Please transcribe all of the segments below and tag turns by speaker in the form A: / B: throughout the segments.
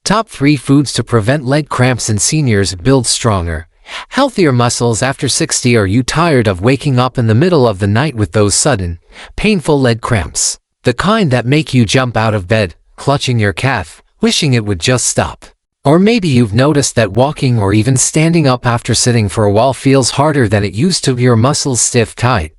A: Top 3 foods to prevent leg cramps in seniors. Build stronger, healthier muscles after 60. Are you tired of waking up in the middle of the night with those sudden, painful leg cramps? The kind that make you jump out of bed, clutching your calf, wishing it would just stop. Or maybe you've noticed that walking or even standing up after sitting for a while feels harder than it used to. Your muscles stiff, tight,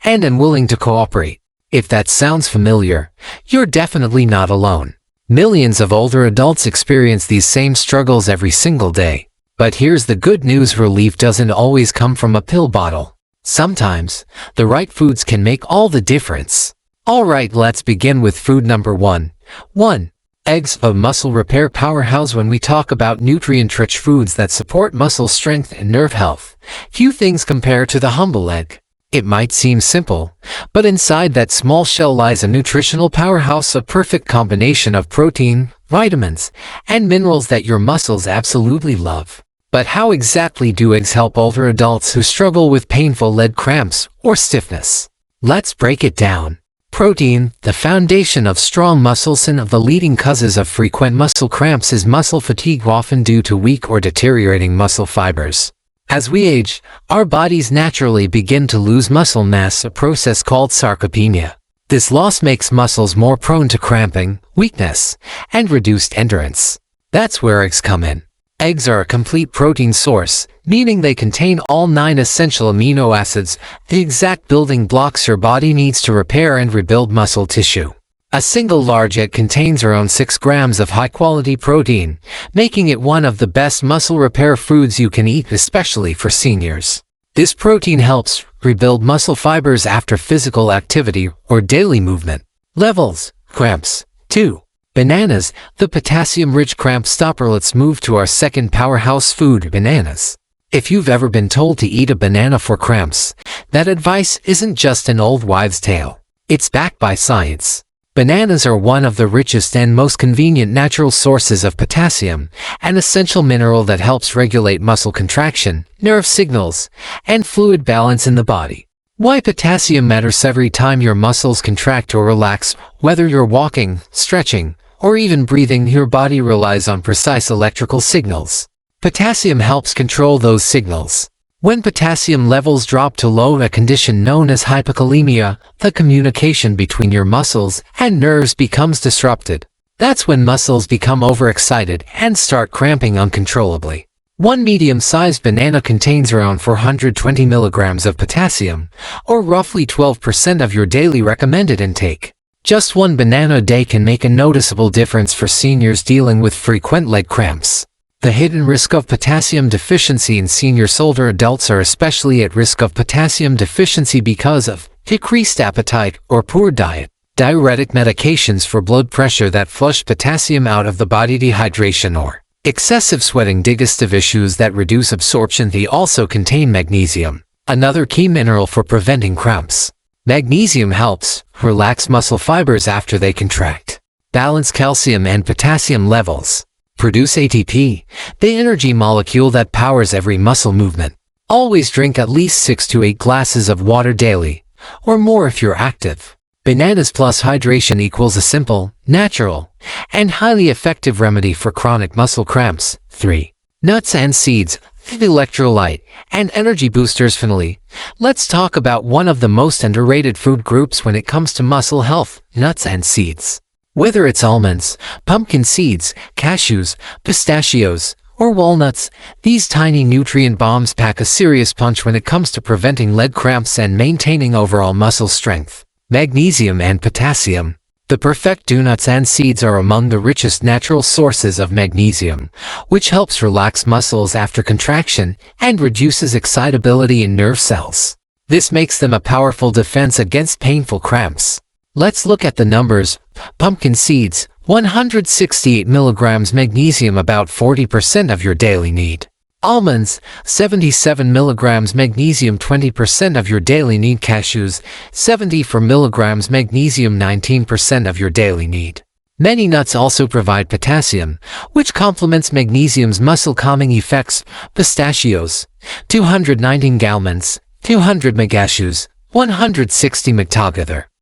A: and unwilling to cooperate. If that sounds familiar, you're definitely not alone. Millions of older adults experience these same struggles every single day. But here's the good news: relief doesn't always come from a pill bottle. Sometimes, the right foods can make all the difference. Alright, let's begin with food number 1. 1. Eggs, a muscle repair powerhouse. When we talk about nutrient-rich foods that support muscle strength and nerve health, few things compare to the humble egg. It might seem simple, but inside that small shell lies a nutritional powerhouse, a perfect combination of protein, vitamins, and minerals that your muscles absolutely love. But how exactly do eggs help older adults who struggle with painful leg cramps or stiffness? Let's break it down. Protein, the foundation of strong muscles. One of the leading causes of frequent muscle cramps is muscle fatigue, often due to weak or deteriorating muscle fibers. As we age, our bodies naturally begin to lose muscle mass, a process called sarcopenia. This loss makes muscles more prone to cramping, weakness, and reduced endurance. That's where eggs come in. Eggs are a complete protein source, meaning they contain all 9 essential amino acids, the exact building blocks your body needs to repair and rebuild muscle tissue. A single large egg contains around 6 grams of high-quality protein, making it one of the best muscle repair foods you can eat, especially for seniors. This protein helps rebuild muscle fibers after physical activity or daily movement. Levels. Cramps. 2. Bananas, the potassium-rich cramp stopper. Let's move to our second powerhouse food, bananas. If you've ever been told to eat a banana for cramps, that advice isn't just an old wives' tale. It's backed by science. Bananas are one of the richest and most convenient natural sources of potassium, an essential mineral that helps regulate muscle contraction, nerve signals, and fluid balance in the body. Why potassium matters? Every time your muscles contract or relax, whether you're walking, stretching, or even breathing, your body relies on precise electrical signals. Potassium helps control those signals. When potassium levels drop to low, a condition known as hypokalemia, the communication between your muscles and nerves becomes disrupted. That's when muscles become overexcited and start cramping uncontrollably. One medium-sized banana contains around 420 milligrams of potassium, or roughly 12% of your daily recommended intake. Just one banana a day can make a noticeable difference for seniors dealing with frequent leg cramps. The hidden risk of potassium deficiency in seniors. Older adults are especially at risk of potassium deficiency because of decreased appetite or poor diet, diuretic medications for blood pressure that flush potassium out of the body, dehydration, or excessive sweating, digestive issues that reduce absorption. They also contain magnesium, another key mineral for preventing cramps. Magnesium helps relax muscle fibers after they contract, balance calcium and potassium levels, produce ATP, the energy molecule that powers every muscle movement. Always drink at least 6 to 8 glasses of water daily, or more if you're active. Bananas plus hydration equals a simple, natural, and highly effective remedy for chronic muscle cramps. 3. Nuts and seeds, the electrolyte, and energy boosters. Finally, let's talk about one of the most underrated food groups when it comes to muscle health, nuts and seeds. Whether it's almonds, pumpkin seeds, cashews, pistachios, or walnuts, these tiny nutrient bombs pack a serious punch when it comes to preventing leg cramps and maintaining overall muscle strength. Magnesium and potassium. The perfect nuts and seeds are among the richest natural sources of magnesium, which helps relax muscles after contraction and reduces excitability in nerve cells. This makes them a powerful defense against painful cramps. Let's look at the numbers. Pumpkin seeds, 168 milligrams magnesium, about 40% of your daily need. Almonds, 77 milligrams magnesium, 20% of your daily need. Cashews, 74 milligrams magnesium, 19% of your daily need. Many nuts also provide potassium, which complements magnesium's muscle calming effects. Pistachios, 219 almonds, 200 cashews, 160 together.